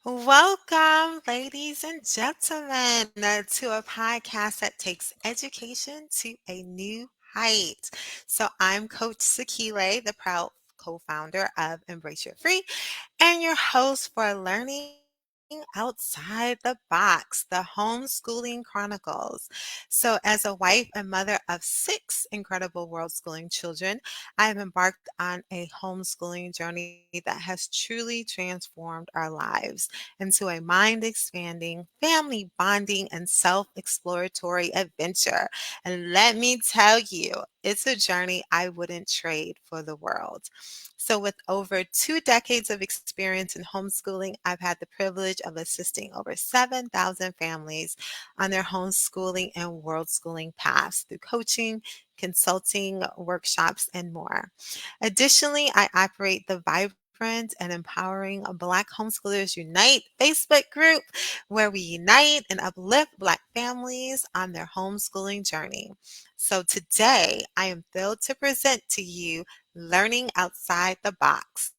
Welcome, ladies and gentlemen, to a podcast that takes education to a new height. So, I'm Coach Sakile, the proud co founder of Embrace Your Free, and your host for Learning Outside the Box, the Homeschooling Chronicles. So, as a wife and mother of six incredible world schooling children, I have embarked on a homeschooling journey that has truly transformed our lives into a mind expanding, family bonding, and self exploratory adventure. And let me tell you, it's a journey I wouldn't trade for the world. So, with over 2 decades of experience in homeschooling, I've had the privilege of assisting over 7,000 families on their homeschooling and world schooling paths through coaching, consulting, workshops, and more. Additionally, I operate the Vibrant and Empowering Black Homeschoolers Unite Facebook group, where we unite and uplift Black families on their homeschooling journey. So today, I am thrilled to present to you Learning Outside the Box,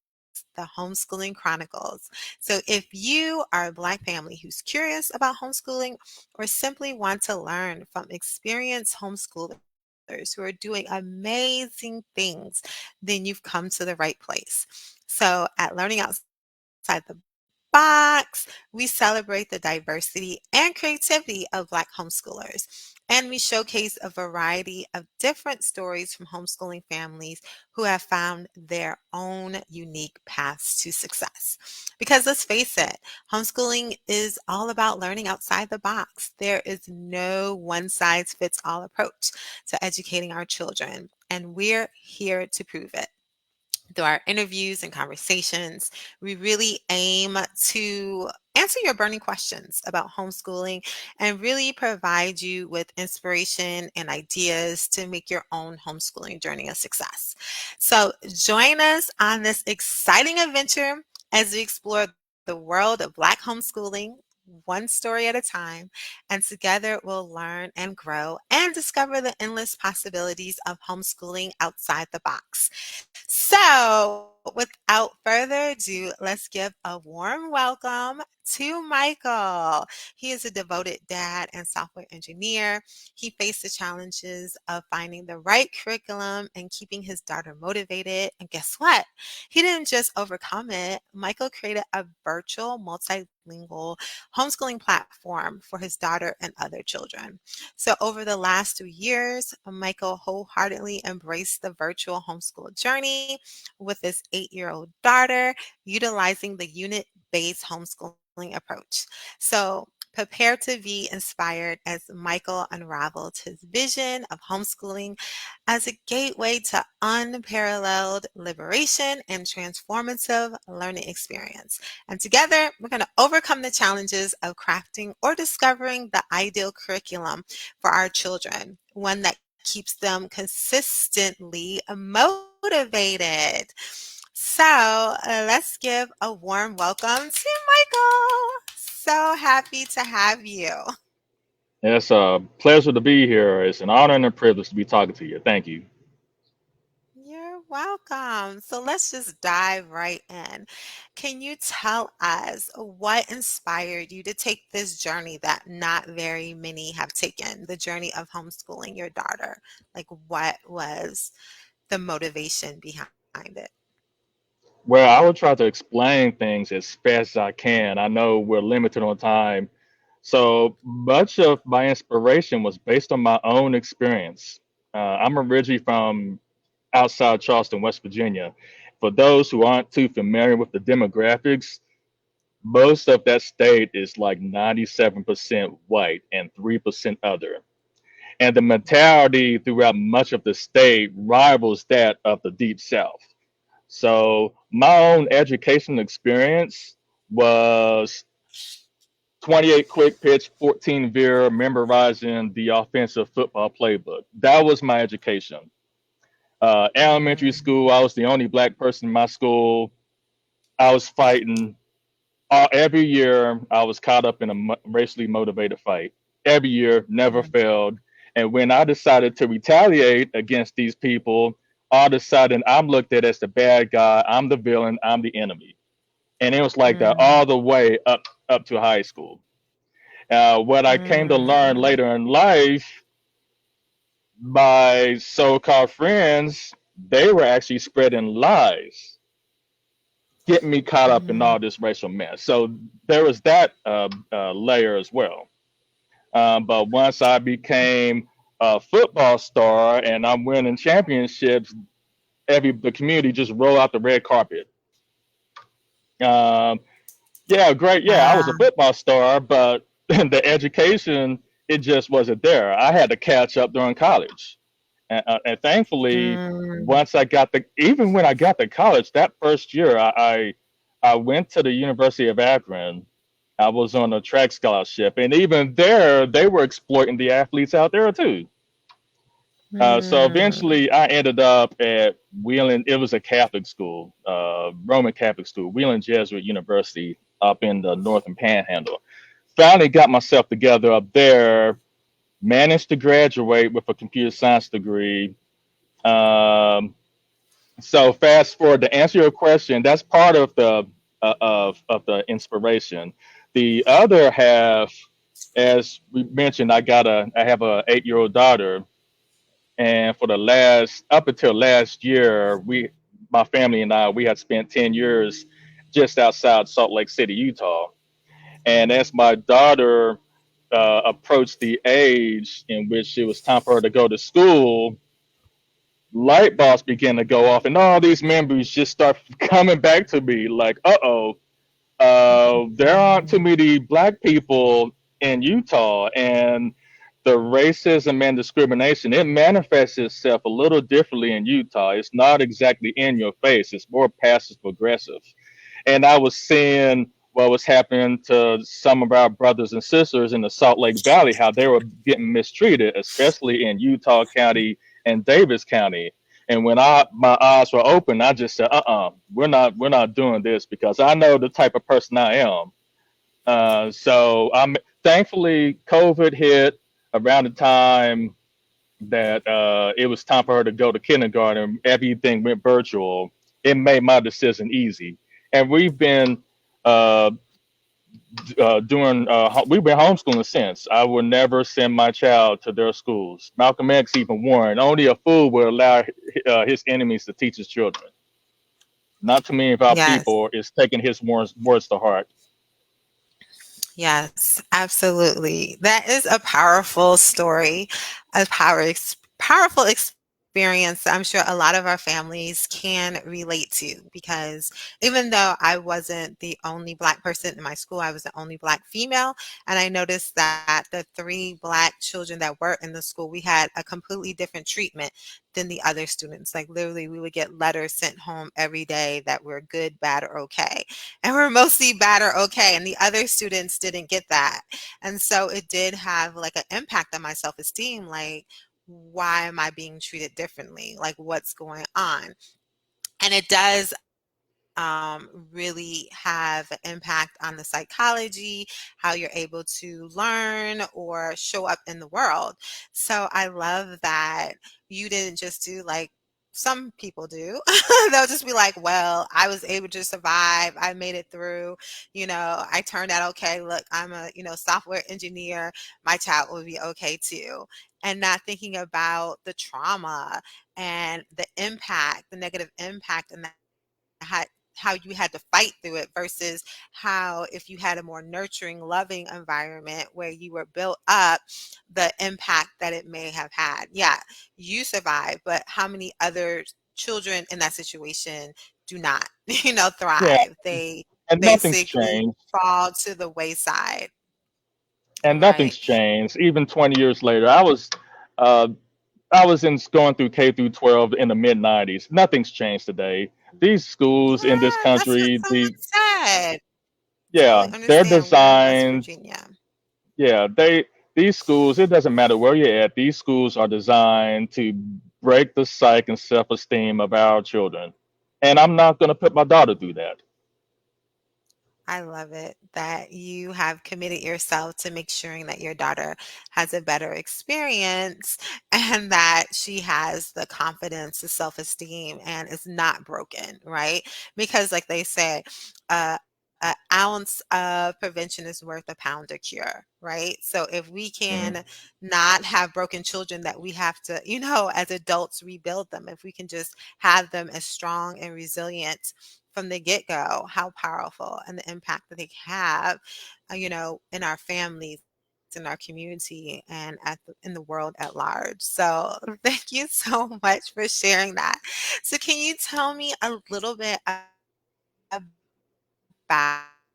the Homeschooling Chronicles. So if you are a Black family who's curious about homeschooling or simply want to learn from experienced homeschoolers who are doing amazing things, then you've come to the right place. So at Learning Outside the Box, we celebrate the diversity and creativity of Black homeschoolers, and we showcase a variety of different stories from homeschooling families who have found their own unique paths to success. Because let's face it, homeschooling is all about learning outside the box. There is no one size fits all approach to educating our children, and we're here to prove it. Through our interviews and conversations, we really aim to answer your burning questions about homeschooling and really provide you with inspiration and ideas to make your own homeschooling journey a success. So, join us on this exciting adventure as we explore the world of Black homeschooling one story at a time, and together we'll learn and grow and discover the endless possibilities of homeschooling outside the box. So, without further ado, let's give a warm welcome to Michael. He is a devoted dad and software engineer. He faced the challenges of finding the right curriculum and keeping his daughter motivated. And guess what? He didn't just overcome it. Michael created a virtual multilingual homeschooling platform for his daughter and other children. So, over the last 3 years, Michael wholeheartedly embraced the virtual homeschool journey with his 8-year-old daughter, utilizing the unit based homeschooling approach. So, prepare to be inspired as Michael unraveled his vision of homeschooling as a gateway to unparalleled liberation and transformative learning experience. And together, we're going to overcome the challenges of crafting or discovering the ideal curriculum for our children, one that keeps them consistently motivated. So let's give a warm welcome to Michael. So happy to have you. It's a pleasure to be here. It's an honor and a privilege to be talking to you. Thank you. You're welcome. So let's just dive right in. Can you tell us what inspired you to take this journey that not very many have taken, the journey of homeschooling your daughter? Like, what was the motivation behind it? Well, I will try to explain things as fast as I can. I know we're limited on time. So much of my inspiration was based on my own experience. I'm originally from outside Charleston, West Virginia. For those who aren't too familiar with the demographics, most of that state is like 97% white and 3% other. And the mentality throughout much of the state rivals that of the Deep South. So my own educational experience was 28 quick pitch, 14 veer, memorizing the offensive football playbook. That was my education. Elementary Mm, school, I was the only black person in my school. I was fighting every year. I was caught up in a racially motivated fight. Every year, never mm. failed. And when I decided to retaliate against these people, all of a sudden I'm looked at as the bad guy. I'm the villain. I'm the enemy. and it was like that all the Mm, way up to high school. What I came to learn mm, later in life, my so-called friends, they were actually spreading lies, getting me caught up in mhm, all this racial mess. So there was that layer as well. But once I became a football star and I'm winning championships, the community just roll out the red carpet. Um, yeah, great. Yeah, I was a wow, football star, but the education, it just wasn't there. I had to catch up during college. And thankfully, mm, once I got even when I got to college, that first year, I went to the University of Akron. I was on a track scholarship, and even there, they were exploiting the athletes out there too. So mm, eventually, I ended up at Wheeling. It was a Catholic school, Roman Catholic school, Wheeling Jesuit University up in the Northern Panhandle. Finally, got myself together up there. Managed to graduate with a computer science degree. Um, so fast forward to answer your question, that's part of the of the inspiration. The other half, as we mentioned, I have a 8-year old daughter, and for the last up until last year, my family and I we had spent 10 years just outside Salt Lake City, Utah. And as my daughter approached the age in which it was time for her to go to school, light bulbs began to go off, and all these memories just start coming back to me. Like, there aren't too mm, many black people in Utah, and the racism and discrimination it manifests itself a little differently in Utah. It's not exactly in your face; it's more passive aggressive. And I was seeing what was happening to some of our brothers and sisters in the Salt Lake Valley, how they were getting mistreated, especially in Utah County and Davis County. And when my eyes were open, I just said, we're not doing this because I know the type of person I am. So I'm thankfully COVID hit around the time that it was time for her to go to kindergarten. Everything went virtual. It made my decision easy, and uh, we've been homeschooling since. I will never send my child to their schools. Malcolm X even warned, only a fool will allow his enemies to teach his children. Not too many of our yes. people is taking his words to heart. Yes, absolutely. That is a powerful story, a powerful experience that I'm sure a lot of our families can relate to because even though I wasn't the only Black person in my school, I was the only Black female. And I noticed that the three Black children that were in the school, we had a completely different treatment than the other students. Like literally, we would get letters sent home every day that were good, bad, or okay, and we're mostly bad or okay, and the other students didn't get that. And so it did have like an impact on my self-esteem, like why am I being treated differently, like what's going on. And it does really have an impact on the psychology, how you're able to learn or show up in the world. So I love that you didn't just do like some people do. They'll just be like, well, I was able to survive. I made it through. I turned out okay. Look, I'm a, software engineer. My child will be okay too. And not thinking about the trauma and the impact, the negative impact, and how you had to fight through it versus how if you had a more nurturing, loving environment where you were built up, the impact that it may have had. Yeah, you survived, but how many other children in that situation do not, Yeah, thrive? They and nothing's basically changed. fall to the wayside, And right? nothing's changed. Even 20 years later, uh, I was in going through K through 12 in the mid 90s. Nothing's changed today. These schools in this Yeah, that's what country, someone said. yeah, Totally they're understand. We're in West designed. Virginia. Yeah, these schools. It doesn't matter where you're at. These schools are designed to break the psyche and self-esteem of our children. And I'm not going to put my daughter through that. I love it that you have committed yourself to make sure that your daughter has a better experience and that she has the confidence, the self esteem, and is not broken, right? Because, like they say, an ounce of prevention is worth a pound of cure, right? So if we Mhm. can not have broken children that we have to, as adults rebuild them, if we can just have them as strong and resilient from the get-go, how powerful and the impact that they have, in our families, in our community, and in the world at large. So thank you so much for sharing that. So can you tell me a little bit about some of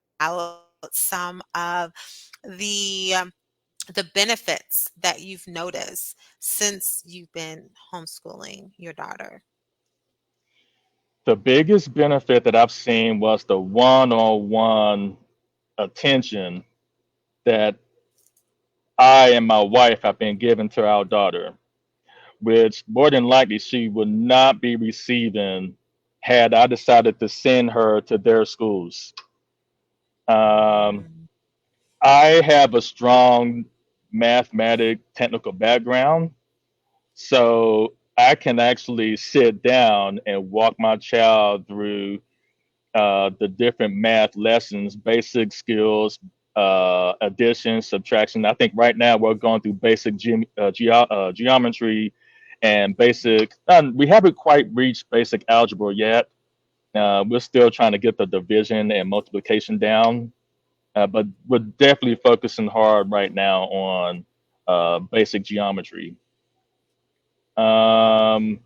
the the benefits that you've noticed since you've been homeschooling your daughter? The biggest benefit that I've seen was the one-on-one attention that I and my wife have been given to our daughter, which more than likely she would not be receiving had I decided to send her to their schools. Um, Mm, I have a strong mathematic technical background, so I can actually sit down and walk my child through the different math lessons, basic skills, addition, subtraction. I think right now we're going through basic geometry and basic. We haven't quite reached basic algebra yet. We're still trying to get the division and multiplication down, but we're definitely focusing hard right now on basic geometry. Um,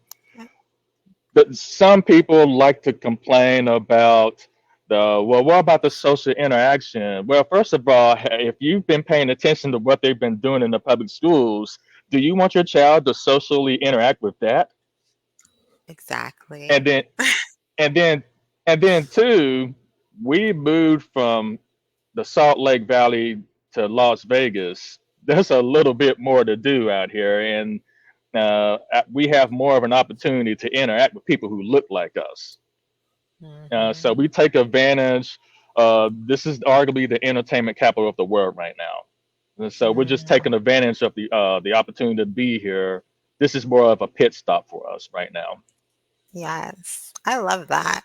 but some people like to complain about what about the social interaction? Well, first of all, if you've been paying attention to what they've been doing in the public schools, do you want your child to socially interact with that? exactly. And then and then and then two, we moved from the Salt Lake Valley to Las Vegas. There's a little bit more to do out here, and we have more of an opportunity to interact with people who look like us. So Hmm. we take advantage. This is arguably the entertainment capital of the world right now, and so we're just taking Mm, advantage of the opportunity to be here. This is more of a pit stop for us right now. yes, I love that.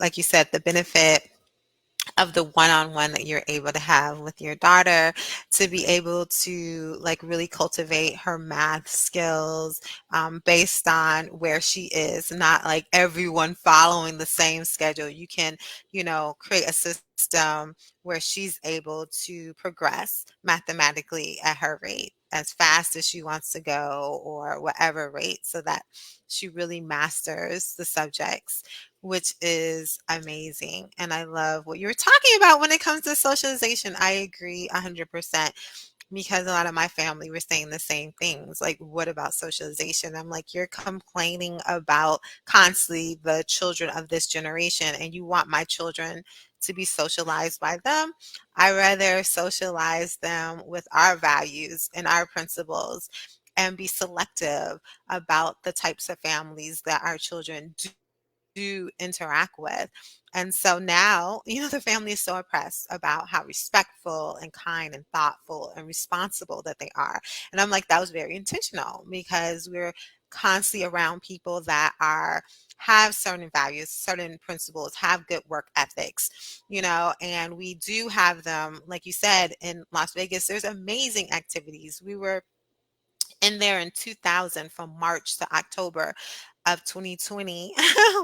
Like you said, the benefit of the one-on-one that you're able to have with your daughter, to be able to like really cultivate her math skills based on where she is, not like everyone following the same schedule. You can, create a system where she's able to progress mathematically at her rate as fast as she wants to go or whatever rate, so that she really masters the subjects, which is amazing. And I love what you were talking about when it comes to socialization. I agree 100%, because a lot of my family were saying the same things. Like, what about socialization? I'm like, you're complaining about constantly the children of this generation, and you want my children to be socialized by them. I rather socialize them with our values and our principles and be selective about the types of families that our children do interact with. And so now, the family is so impressed about how respectful and kind and thoughtful and responsible that they are. And I'm like, that was very intentional, because we're constantly around people that are have certain values, certain principles, have good work ethics, and we do have them, like you said, in Las Vegas. There's amazing activities. We were in there in 2000 from March to October of 2020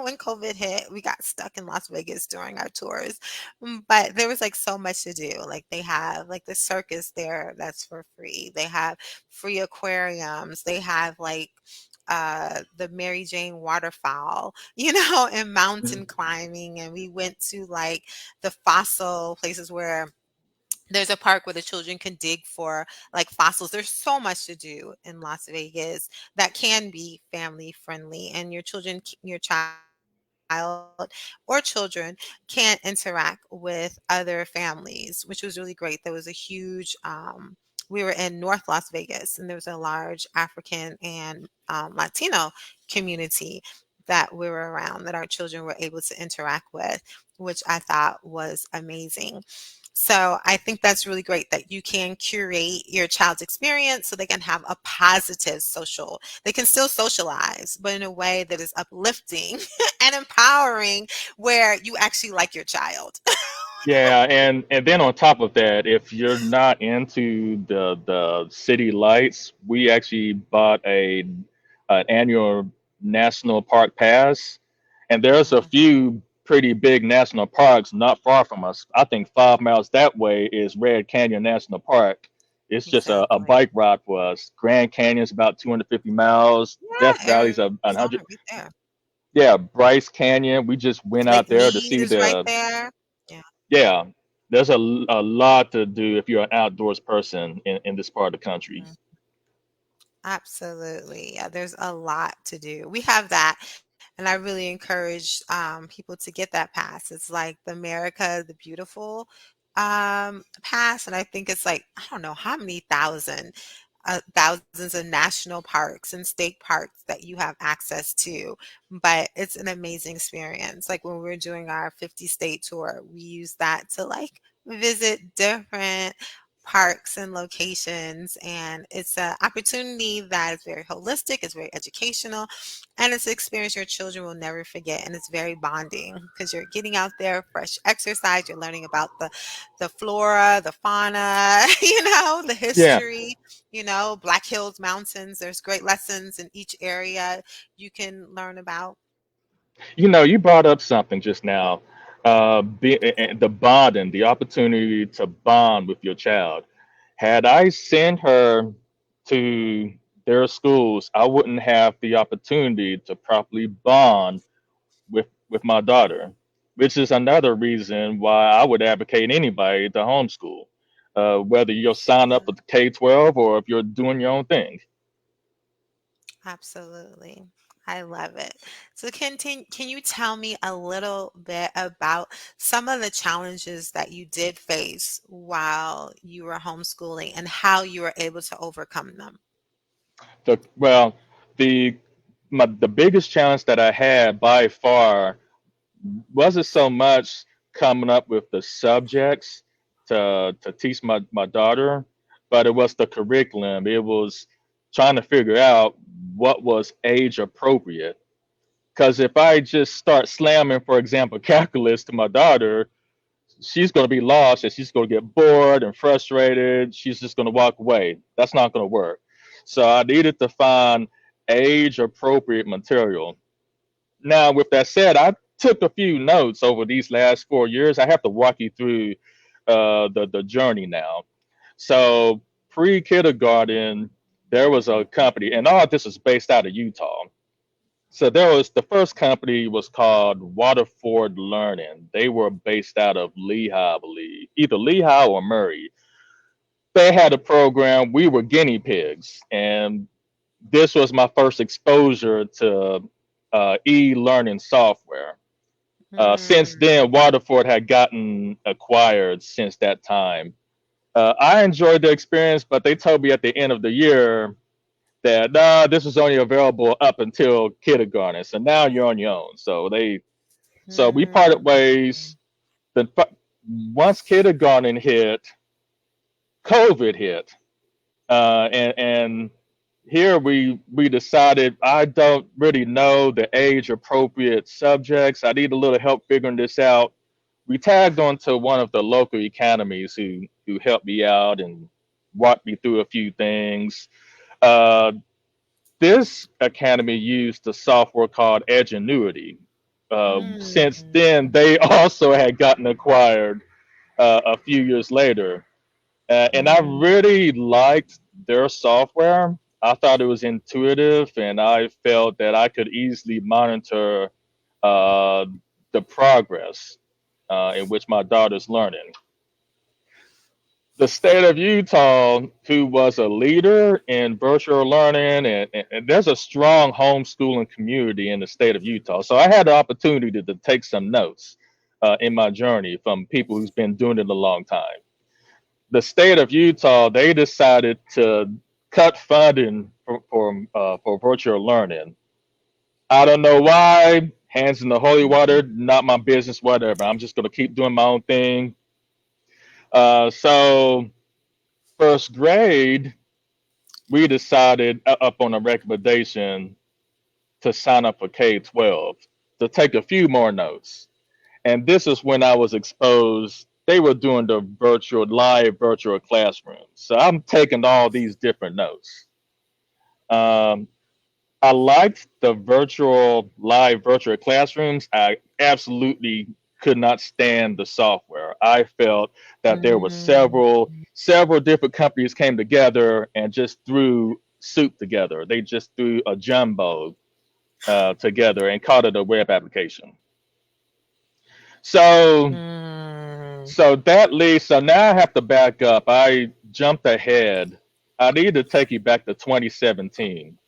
when COVID hit. We got stuck in Las Vegas during our tours. But there was like so much to do. Like they have like the circus there that's for free. They have free aquariums. They have like the Mary Jane waterfowl, and mountain climbing. And we went to like the fossil places where there's a park where the children can dig for like fossils. There's so much to do in Las Vegas that can be family friendly, and your child or children can interact with other families, which was really great. There was a huge we were in North Las Vegas, and there was a large African and Latino community that we were around, that our children were able to interact with, which I thought was amazing. So I think that's really great that you can curate your child's experience so they can have a positive social, they can still socialize, but in a way that is uplifting and empowering where you actually like your child. Yeah, and then on top of that, if you're not into the city lights, we actually bought a an annual national park pass, and there's a few pretty big national parks not far from us. I think 5 miles that way is Red Canyon National Park. It's just a Exactly. bike ride for us. Grand Canyon's about 250 miles. Death Yeah, Valley's a 100. Arizona right there. Yeah, Bryce Canyon. We just went Lake out there to Mead see is right the there. Yeah. yeah, there's a lot to do if you're an outdoors person in this part of the country. Absolutely. Yeah, there's a lot to do. We have that, and I really encourage people to get that pass. It's like the America the Beautiful pass, and I think it's like I don't know how many thousands of national parks and state parks that you have access to, but it's an amazing experience. Like when we were doing our 50 state tour, we used that to like visit different parks and locations, and it's an opportunity that is very holistic, it's very educational, and it's an experience your children will never forget, and it's very bonding because you're getting out there, fresh exercise, you're learning about the flora, the fauna, the Yeah, history, Black Hills Mountains. There's great lessons in each area you can learn about. you brought up something just now, the bonding, the opportunity to bond with your child. Had I sent her to their schools, I wouldn't have the opportunity to properly bond with my daughter, which is another reason why I would advocate anybody to homeschool, whether you'll sign up Yeah. with K-12 or if you're doing your own thing. Absolutely. I love it. So can you tell me a little bit about some of the challenges that you did face while you were homeschooling and how you were able to overcome them? Well, the the biggest challenge that I had by far wasn't so much coming up with the subjects to teach my daughter, but it was the curriculum. It was trying to figure out what was age appropriate. Because if I just start slamming, for example, calculus to my daughter, she's going to be lost and she's going to get bored and frustrated. She's just going to walk away. That's not going to work. So I needed to find age appropriate material. Now, with that said, I took a few notes over these last 4 years. I have to walk you through the journey now. So, pre kindergarten, there was a company, and all this is based out of Utah. So there was the first company was called Waterford Learning. They were based out of Lehigh, I believe, either Lehigh or Murray. They had a program. We were guinea pigs, and this was my first exposure to e-learning software. Since Mm, then, Waterford had gotten acquired since that time. I enjoyed the experience, but they told me at the end of the year that this was only available up until kindergarten. So now you're on your own. So we parted mm, ways. Then once kindergarten hit, COVID hit, and here we decided I don't really know the age appropriate subjects. I need a little help figuring this out. We tagged on to one of the local academies who helped me out and walked me through a few things. Uh, this academy used a software called Edgenuity. Since then, mm, they also had gotten acquired a few years later. And I mm. really liked their software. I thought it was intuitive, and I felt that I could easily monitor uh, the progress in which my daughter's learning. The state of Utah, who was a leader in virtual learning, and there's a strong homeschooling community in the state of Utah. So I had the opportunity to take some notes in my journey from people who's been doing it a long time. The state of Utah, they decided to cut funding for virtual learning. I don't know why. Hands in the holy water, not my business. Whatever. I'm just gonna keep doing my own thing. So first grade, we decided up on a recommendation to sign up for K-12 to take a few more notes. And this is when I was exposed. They were doing the live virtual classrooms. So I'm taking all these different notes. Um, I liked the live virtual classrooms. I absolutely could not stand the software. I felt that there were Mm, several different companies came together and just threw soup together. They just threw a jumbo together and called it a web application. So mm, so now I have to back up. I jumped ahead. I need to take you back to 2017.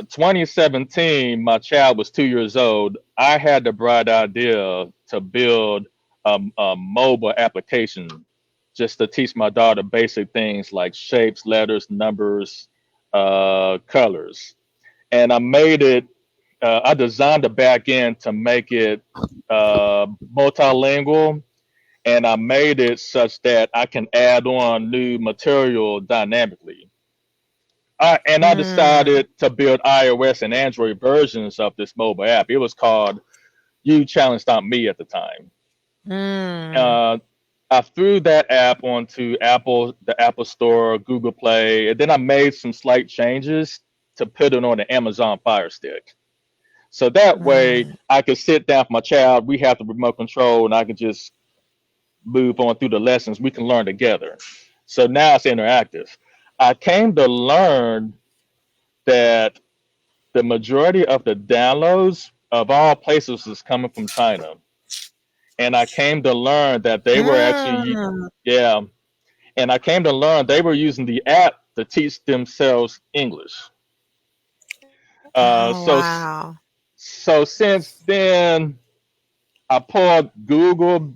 2017, my child was 2 years old. I had the bright idea to build a mobile application just to teach my daughter basic things like shapes, letters, numbers, colors. And I made it, I designed the back end to make it multilingual, and I made it such that I can add on new material dynamically. And I mm, decided to build iOS and Android versions of this mobile app. It was called You Challenge Me at the time. mm, Uh, I threw that app onto the Apple Store, Google Play, and then I made some slight changes to put it on the Amazon Fire Stick. So that way mm. I could sit down for my child. We have the remote control, and I can just move on through the lessons. We can learn together. So now it's interactive. I came to learn that the majority of the downloads of all places is coming from China. And I came to learn that they were actually, Mm. yeah, and I came to learn they were using the app to teach themselves English. Uh, Oh, so, wow. so since then, I pulled Google.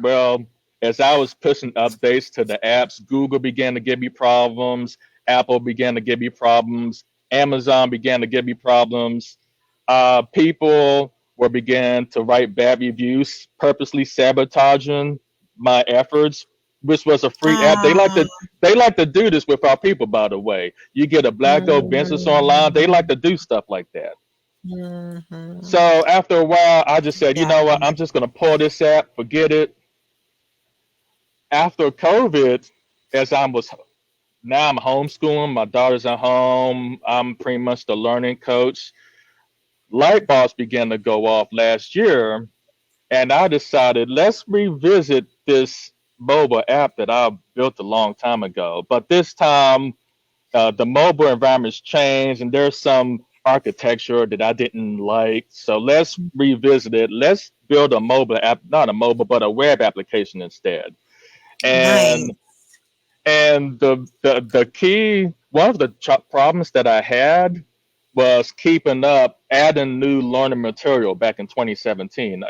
Well, as I was pushing updates to the apps, Google began to give me problems. Apple began to give me problems. Amazon began to give me problems. People were began to write bad reviews, purposely sabotaging my efforts, which was a free app. Oh, They like to do this with our people, by the way. You get a black owned business online, they like mm, to do stuff like that. mhm. So after a while, I just said, you Got know what? I'm it. just gonna pull this app, forget it. After COVID, as I was now I'm homeschooling, my daughter's at home. I'm pretty much the learning coach. Light bulbs began to go off last year, and I decided let's revisit this mobile app that I built a long time ago. But this time, the mobile environment's changed, and there's some architecture that I didn't like. So let's revisit it. Let's build a mobile app, not a mobile, but a web application instead. Nice. And the key, one of the problems that I had was keeping up, adding new learning material back in 2017.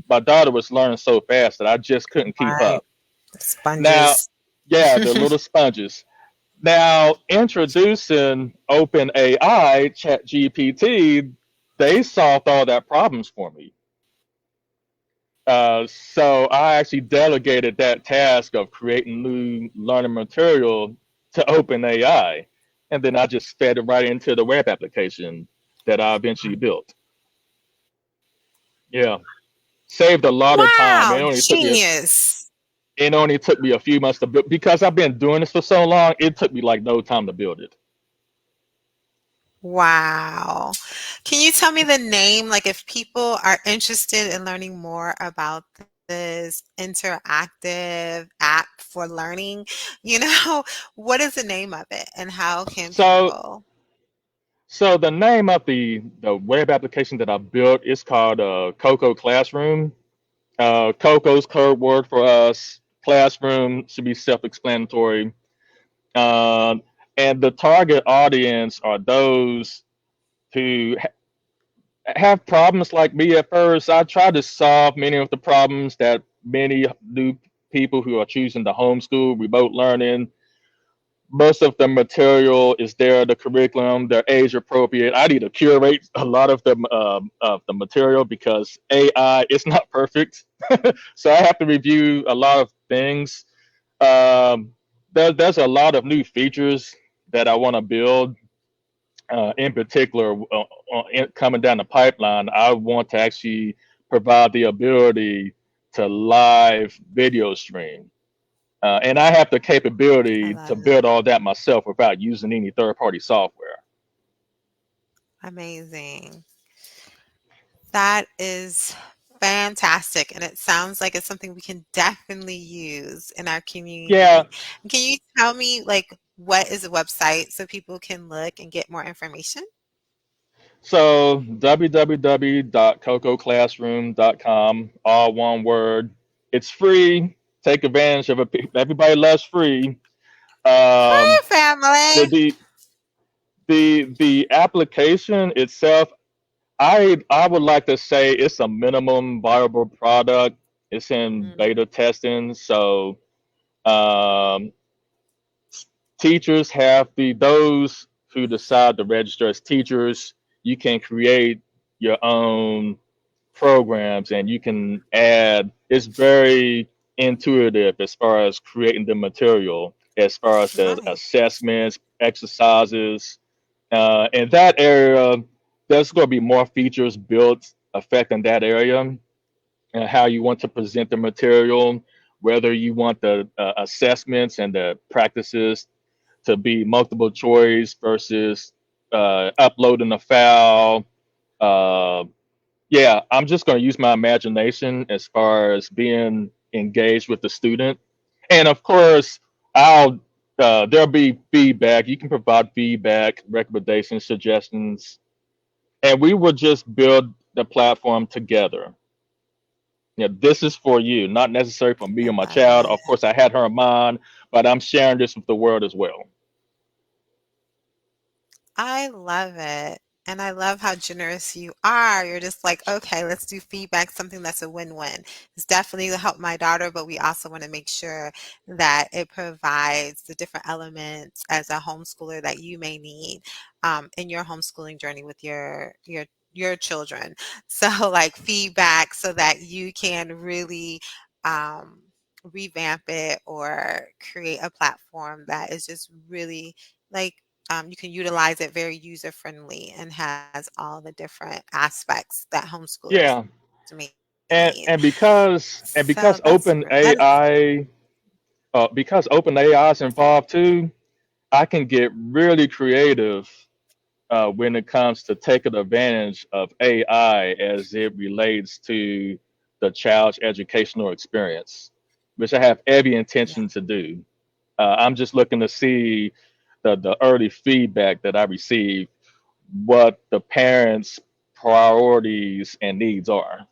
My daughter was learning so fast that I just couldn't keep Right. up. Now, Sponges. yeah, the little sponges. Now, introducing OpenAI, ChatGPT, they solved all that problems for me. So I actually delegated that task of creating new learning material to OpenAI, and then I just fed it right into the web application that I eventually built. Yeah, saved a lot of time. Wow, genius. It only took me a few months to build because I've been doing this for so long. It took me like no time to build it. Wow. Can you tell me the name? Like, if people are interested in learning more about this interactive app for learning, you know, what is the name of it and how can So people? So the name of the web application that I built is called Coco Classroom. Coco's code word for us. Classroom should be self-explanatory. Um, and the target audience are those who have problems like me at first. I try to solve many of the problems that many new people who are choosing to homeschool, remote learning, most of the material is there, the curriculum, they're age appropriate. I need to curate a lot of the material because AI is not perfect, so I have to review a lot of things. There's a lot of new features that I want to build. In particular, coming down the pipeline, I want to actually provide the ability to live video stream. And I have the capability I to love build it. all that myself without using any third party software. Amazing. That is fantastic. And it sounds like it's something we can definitely use in our Yeah, community. And can you tell me, like, what is a website so people can look and get more information? so www.cococlassroom.com, all one word. It's free. Take advantage of it. Everybody loves free. Um, Free family. the, the the application itself, I would like to say it's a minimum viable product. It's in beta Mm, testing, so um, teachers have those who decide to register as teachers. You can create your own programs, and you can add. It's very intuitive as far as creating the material, as far as the nice. assessments, exercises. In that area, there's going to be more features built affecting that area and how you want to present the material, whether you want the assessments and the practices to be multiple choice versus uploading a file. Uh, yeah, I'm just going to use my imagination as far as being engaged with the student. And of course, I'll there'll be feedback. You can provide feedback, recommendations, suggestions, and we will just build the platform together. This is for you, not necessarily for me I or my love child. it. Of course, I had her in mind, but I'm sharing this with the world as well. I love it. And I love how generous you are. You're just like, okay, let's do feedback, something that's a win-win. It's definitely to help my daughter, but we also want to make sure that it provides the different elements as a homeschooler that you may need in your homeschooling journey with your children. So like feedback so that you can really um, revamp it or create a platform that is just really like you can utilize it very user friendly and has all the different aspects that homeschoolers Yeah, may need. and So that's because that open is AI because open AI is involved too, I can get really creative when it comes to taking advantage of AI as it relates to the child's educational experience, which I have every yeah. intention to do. I'm just looking to see the early feedback that I receive, what the parents' priorities and needs are.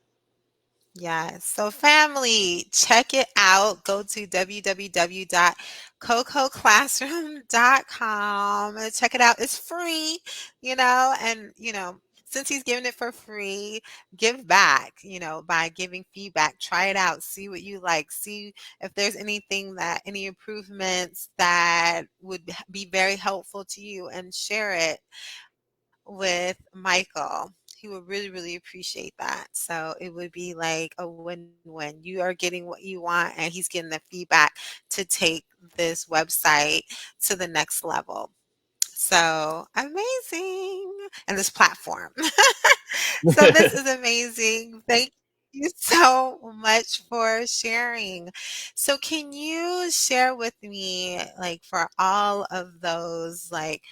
Yes. So family, check it out. Go to www.cococlassroom.com and check it out. It's free, and since he's giving it for free, give back, by giving feedback. Try it out. See what you like. See if there's any improvements that would be very helpful to you and share it with Michael. He would really, really appreciate that. So it would be like a win-win. You are getting what you want, and he's getting the feedback to take this website to the next level. So amazing. And this platform. So this is amazing. Thank you so much for sharing. So can you share with me, like, for all of those, like,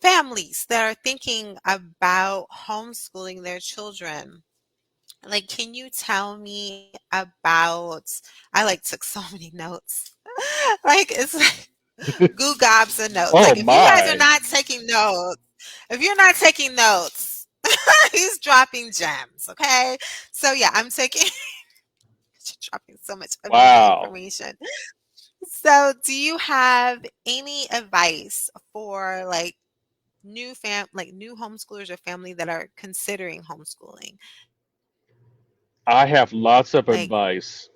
families that are thinking about homeschooling their children, like, can you tell me about, I like took so many notes. Like, it's like goo gobs of notes. Like, Oh if you guys are my! not taking notes, if you're not taking notes, he's dropping gems. Okay. So yeah, I'm taking dropping so much amazing Wow! information. So do you have any advice for like new homeschoolers or family that are considering homeschooling, I have lots of like advice.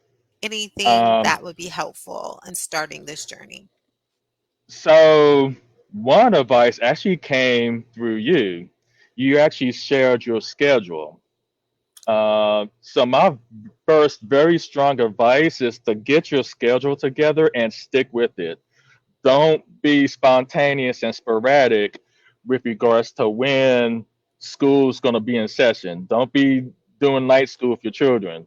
anything Um, that would be helpful in starting this journey? So one advice actually came through you. You actually shared your schedule. So my first very strong advice is to get your schedule together and stick with it. Don't be spontaneous and sporadic with regards to when school's going to be in session. Don't be doing night school with your children.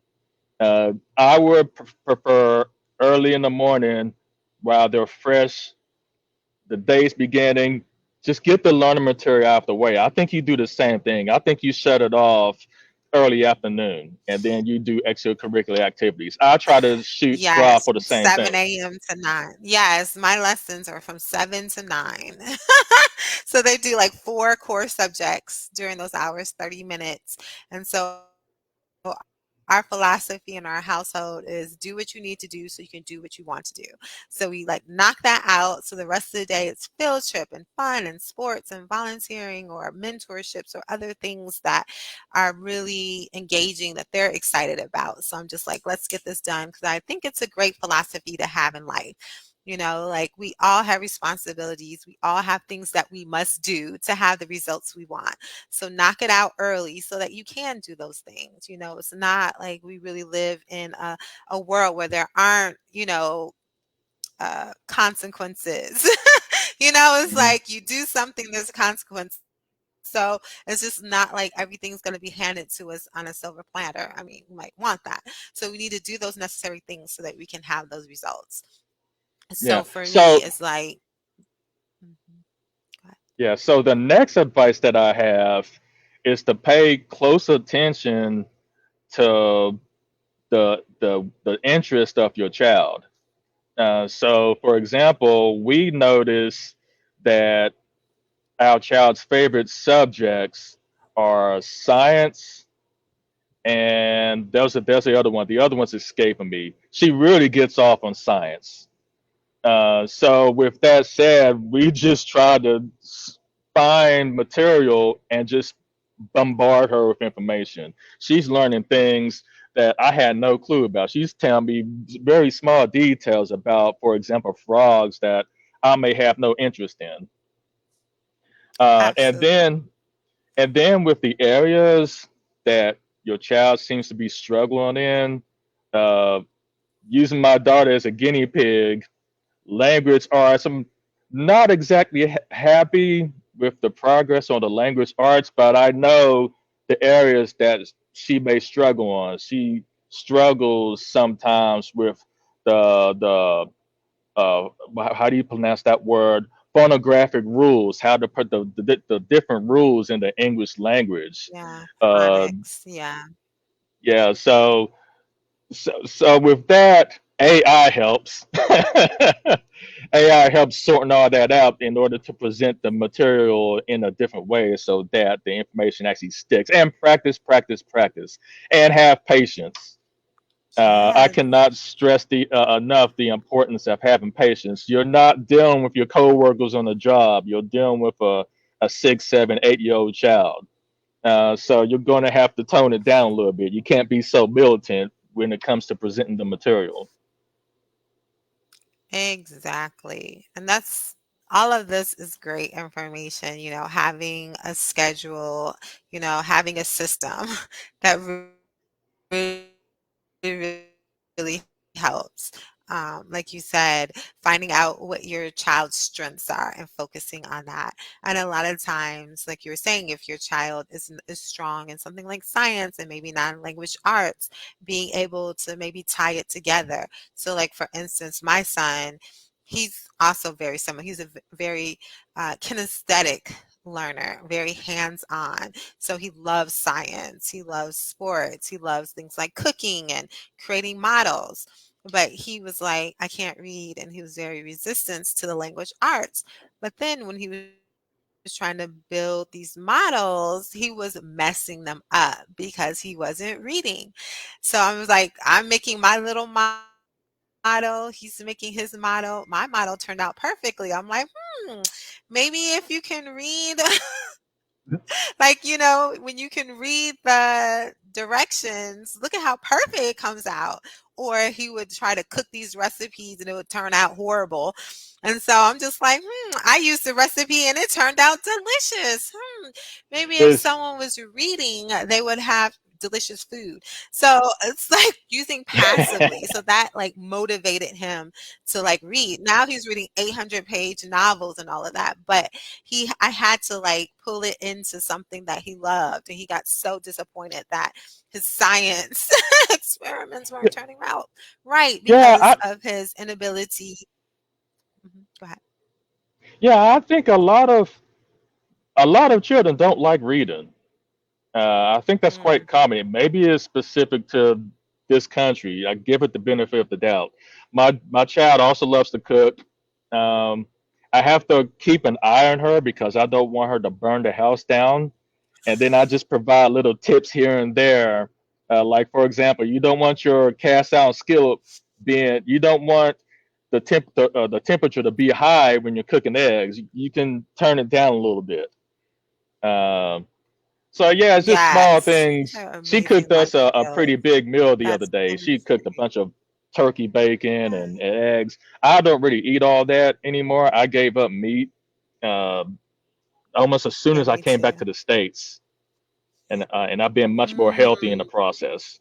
I would prefer early in the morning while they're fresh, the day's beginning. Just get the learning material out of the way. I think you do the same thing. I think you shut it off early afternoon and then you do extracurricular activities. I try to shoot strive Yes, for the from same thing. 7 AM to 9. Yes, my lessons are from 7 to 9. So they do like 4 core subjects during those hours, 30 minutes. And so our philosophy in our household is do what you need to do so you can do what you want to do. So we like knock that out so the rest of the day it's field trip and fun and sports and volunteering or mentorships or other things that are really engaging that they're excited about. So I'm just like, let's get this done because I think it's a great philosophy to have in life. Like we all have responsibilities, we all have things that we must do to have the results we want. So knock it out early so that you can do those things. It's not like we really live in a world where there aren't, consequences. It's Mhm. like you do something, there's a consequence. So it's just not like everything's going to be handed to us on a silver platter. I mean, we might want that. So we need to do those necessary things so that we can have those results. So Yeah. for me, it's So like, mhm, go ahead. yeah. So the next advice that I have is to pay close attention to the interest of your child. So, for example, we notice that our child's favorite subjects are science, and there's the other one. The other one's escaping me. She really gets off on science. So, with that said, we just try to find material and just bombard her with information. She's learning things that I had no clue about. She's telling me very small details about, for example, frogs that I may have no interest in. Uh, and Absolutely. then and then with the areas that your child seems to be struggling in, uh, using my daughter as a guinea pig, language arts. I'm not exactly happy with the progress on the language arts, but I know the areas that she may struggle on. She struggles sometimes with the how do you pronounce that word? Phonographic rules, how to put the different rules in the English language. Yeah, Uh, phonics, yeah. yeah, so with that, AI helps. AI helps sorting all that out in order to present the material in a different way so that the information actually sticks. And practice, practice, practice, and have patience. I Yes, cannot stress enough the importance of having patience. You're not dealing with your coworkers on the job. You're dealing with a 6, 7, 8 year old child. So you're going to have to tone it down a little bit. You can't be so militant when it comes to presenting the material. exactly. And that's all of this is great information, having a schedule, having a system that really, really helps. Like you said, finding out what your child's strengths are and focusing on that. And a lot of times, like you were saying, if your child is strong in something like science and maybe non-language arts, being able to maybe tie it together. So like for instance, my son, he's also very similar. He's a very kinesthetic learner, very hands-on. So he loves science, he loves sports, he loves things like cooking and creating models. But he was like, I can't read, and he was very resistant to the language arts. But then when he was trying to build these models, he was messing them up because he wasn't reading. So I was like, I'm making my little model, he's making his model. My model turned out perfectly. I'm like, maybe if you can read, like, when you can read the different directions. Look at how perfect it comes out. Or he would try to cook these recipes and it would turn out horrible. And so I'm just like, I used the recipe and it turned out delicious. Maybe if It's someone was reading, they would have delicious food. So it's like using passively. So that like motivated him to like read. Now he's reading 800-page novels and all of that. But I had to like pull it into something that he loved. And he got so disappointed that his science experiments weren't turning out right yeah, because of his inability. Go ahead. yeah. I think a lot of children don't like reading. I think that's quite Mm, common. Maybe it's specific to this country. I give it the benefit of the doubt. My child also loves to cook. Um, I have to keep an eye on her because I don't want her to burn the house down. And then I just provide little tips here and there. Like for example, you don't want your cast iron skillet you don't want the temperature to be high when you're cooking eggs. You can turn it down a little bit. Um, so yeah, it's just small yes. things. They're She amazing cooked life us a skills. pretty big meal the other That's day. so She cooked a sweet. bunch of turkey bacon Yeah, and eggs. I don't really eat all that anymore. I gave up meat uh, almost as soon yeah, as I me came back too. to the states, and I've been much more healthy in the Mm. process.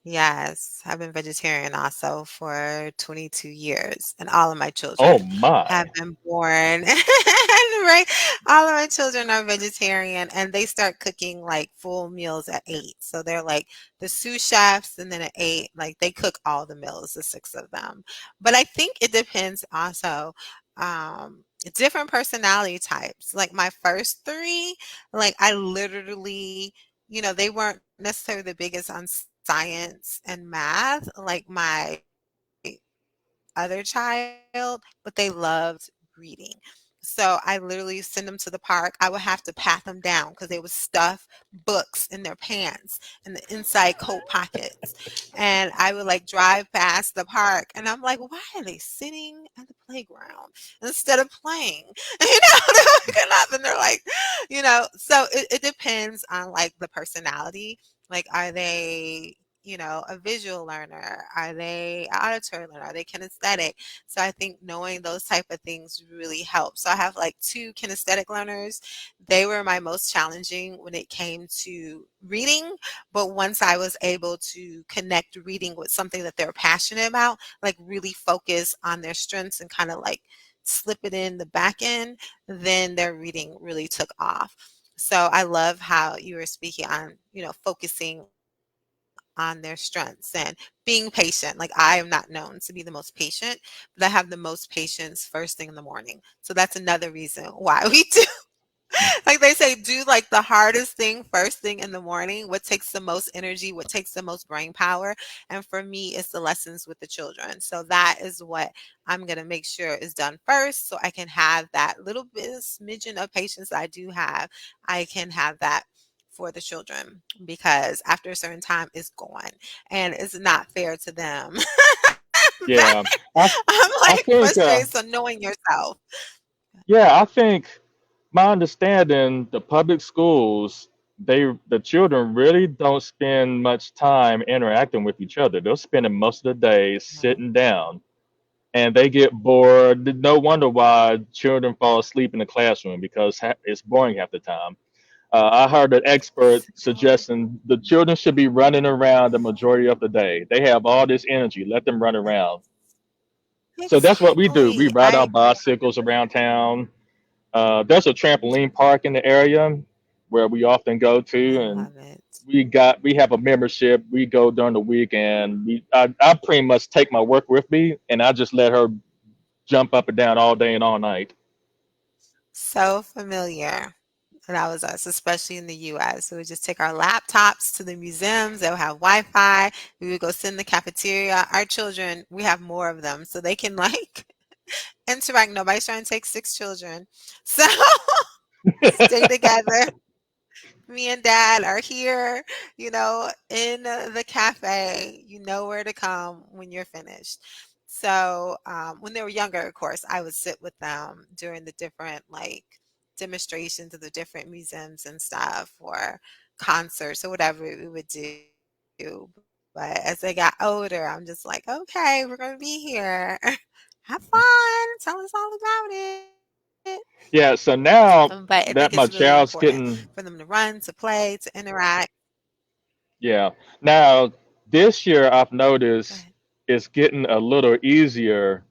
Yes, I've been vegetarian also for 22 years, and all of my Oh children have my. been born. Right? All of my children are vegetarian, and they start cooking like full meals at 8. So they're like the sous chefs, and then at 8, like they cook all the meals, the six of them. But I think it depends also. Different personality types. Like my first three, like I literally, they weren't necessarily the biggest on science and math like my other child, but they loved reading. So I literally send them to the park. I would have to pat them down because they would stuff books in their pants and the inside coat pockets. And I would like drive past the park and I'm like, why are they sitting at the playground instead of playing? They're looking up and they're like, so it depends on like the personality. Like, are they, a visual learner? Are they an auditory learner? Are they kinesthetic? So I think knowing those type of things really helps. So I have like two kinesthetic learners. They were my most challenging when it came to reading. But once I was able to connect reading with something that they're passionate about, like really focus on their strengths and kind of like slip it in the back end, then their reading really took off. So I love how you were speaking on, focusing on their strengths and being patient. Like I am not known to be the most patient, but I have the most patience first thing in the morning. So that's another reason why we do like they say, do like the hardest thing first thing in the morning. What takes the most energy? What takes the most brain power? And for me, it's the lessons with the children. So that is what I'm going to make sure is done first so I can have that little bit smidgen of patience that I do have. I can have that for the children because after a certain time it's gone and it's not fair to them. That Yeah, I I'm like I think frustrated. So knowing yourself. yeah, I think my understanding the public schools the children really don't spend much time interacting with each other. They're spending most of the day sitting down and they get bored. No wonder why children fall asleep in the classroom because it's boring half the time. I heard an expert So suggesting the children should be running around the majority of the day. They have all this energy. Let them run around. So that's what we do. We exactly. ride I our agree bicycles around town. There's a trampoline park in the area where we often go to, I and love it. we have a membership. We go during the week, and I pretty much take my work with me, and I just let her jump up and down all day and all night. So familiar. And that was us, especially in the US. So we just take our laptops to the museums. They'll have Wi-Fi. We would go sit in the cafeteria. Our children, we have more of them, so they can like interact. Nobody's trying to take six children. So stay together. Me and dad are here, in the cafe. You know where to come when you're finished. So when they were younger, of course, I would sit with them during the different like demonstrations of the different museums and stuff, or concerts or whatever we would do. But as I got older, I'm just like, okay, we're gonna be here. Have fun. Tell us all about it. Yeah, so But I think now it's really that my important child's for them to getting, run, to play, to interact. yeah. Now this year I've Go noticed ahead. it's getting a little easier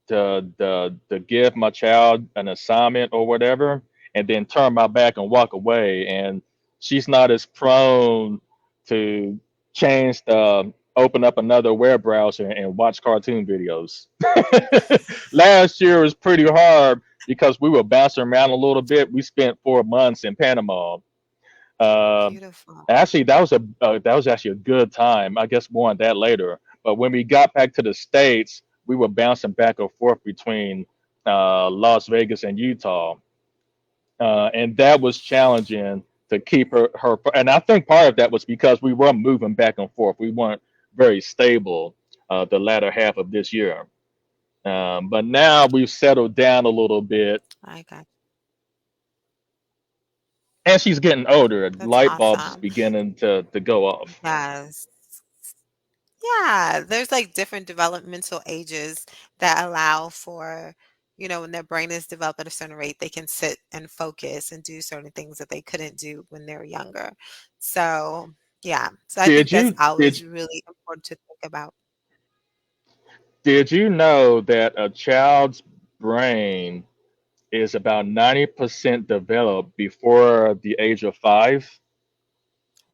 to give my child an assignment or whatever, and then turn my back and walk away. And she's not as prone to change the open up another web browser and watch cartoon videos. Last year was pretty hard because we were bouncing around a little bit. We spent 4 months in Panama. Uh, Beautiful. Actually, that was actually a good time. I guess more on that later. But when we got back to the states, we were bouncing back and forth between Las Vegas and Utah, and that was challenging to keep her. And I think part of that was because we were moving back and forth. We weren't very stable the latter half of this year. But now we've settled down a little bit, I got and she's getting older. That's Light bulbs is awesome. beginning to go off. Yes. Yeah, there's like different developmental ages that allow for, when their brain is developed at a certain rate, they can sit and focus and do certain things that they couldn't do when they were younger. So, yeah. So I Did think that's you did always really important to think about. Did you know that a child's brain is about 90% developed before the age of 5?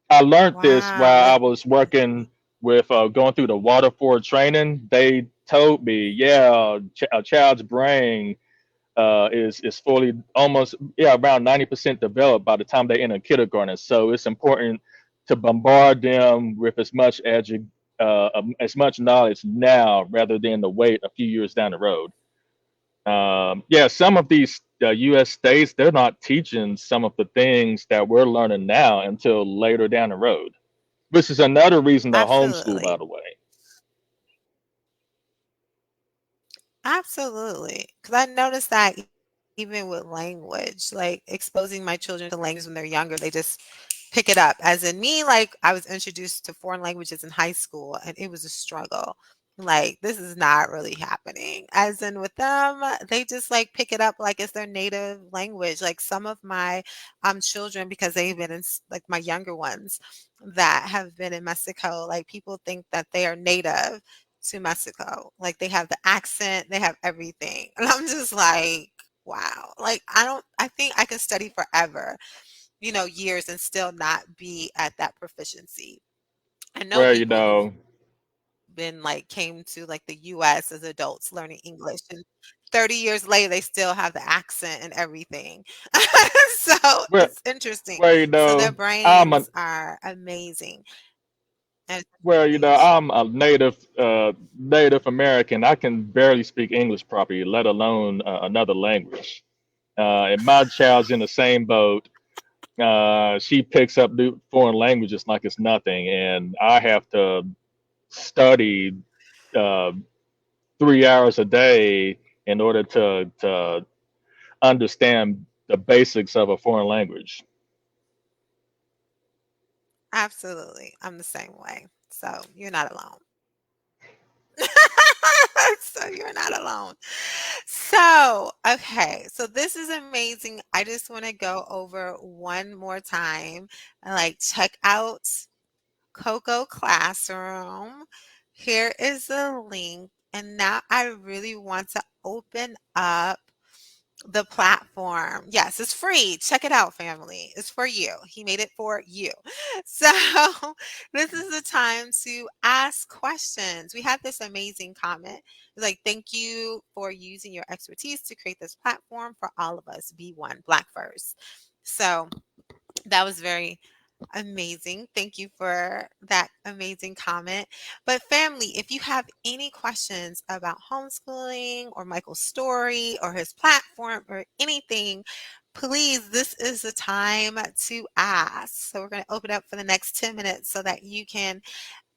I learned this Wow, while I that's was working with going through the Waterford training. They told me, yeah, a child's brain is fully almost, yeah, around 90% developed by the time they enter kindergarten. So it's important to bombard them with as much knowledge now rather than to wait a few years down the road. Yeah, some of these U.S. states, they're not teaching some of the things that we're learning now until later down the road, which is another reason to homeschool, by absolutely. the way. Absolutely, because I noticed that even with language, like exposing my children to languages when they're younger, they just pick it up. As in me, like I was introduced to foreign languages in high school and it was a struggle. Like this is not really happening. As in with them, they just like pick it up like it's their native language. Like some of my children, because they've been in like my younger ones that have been in Mexico, like people think that they are native to Mexico. Like they have the accent, they have everything. And I'm just like, wow. Like I think I can study forever, years and still not be at that proficiency. I know Well, people who've been like came to like the US as adults learning English and 30 years later they still have the accent and everything. So well, it's interesting. well, So their I'm a brains are amazing. And it's well, strange. I'm a Native American. I can barely speak English properly, let alone another language. And my child's in the same boat. She picks up new foreign languages like it's nothing, and I have to study uh, 3 hours a day in order to understand the basics of a foreign language. Absolutely. I'm the same way. So you're not alone. So you're not alone. So, okay. So this is amazing. I just want to go over one more time and like check out Coco Classroom. Here is the link. And now I really want to open up the platform. Yes, it's free. Check it out, family. It's for you. He made it for you. So, this is the time to ask questions. We had this amazing comment. It's like, thank you for using your expertise to create this platform for all of us. Be one, Black first. So, that was very amazing. Thank you for that amazing comment. But, family, if you have any questions about homeschooling or Michael's story or his platform or anything, please, this is the time to ask. So, we're going to open up for the next 10 minutes so that you can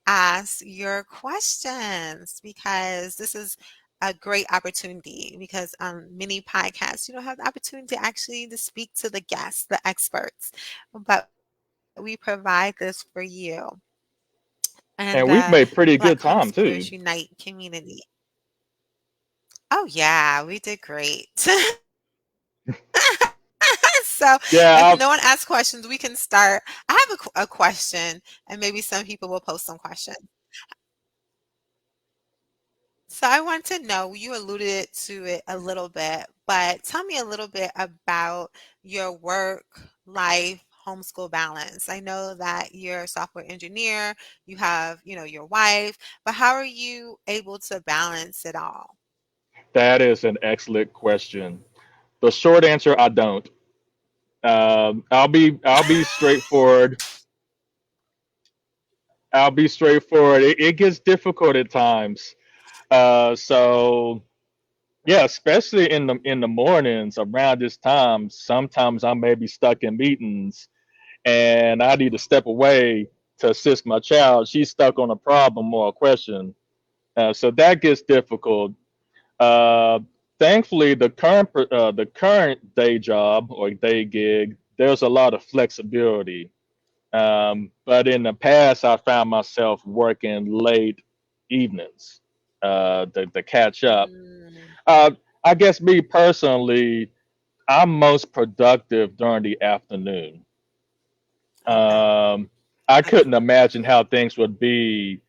ask your questions because this is a great opportunity because many podcasts you don't have the opportunity to actually to speak to the guests, the experts, but we we provide this for you and And we've the made pretty Black good time too. Homeschoolers Unite community. Oh, yeah, we did great. So, if no Yeah, one asks questions, we can start. I have a question, and maybe some people will post some questions. So I want to know, you alluded to it a little bit, but tell me a little bit about your work life homeschool balance. I know that you're a software engineer, you have, your wife, but how are you able to balance it all? that is an excellent question. The short answer, I don't. I'll be straightforward. I'll be straightforward. It gets difficult at times. So yeah, especially in the mornings around this time, sometimes I may be stuck in meetings and I need to step away to assist my child. She's stuck on a problem or a question. So that gets difficult. Uh, Thankfully, the current day job or day gig, there's a lot of flexibility. But in the past, I found myself working late evenings to catch up. Mm, Uh, I guess me personally, I'm most productive during the afternoon. okay, Um, I couldn't imagine absolutely. how things would be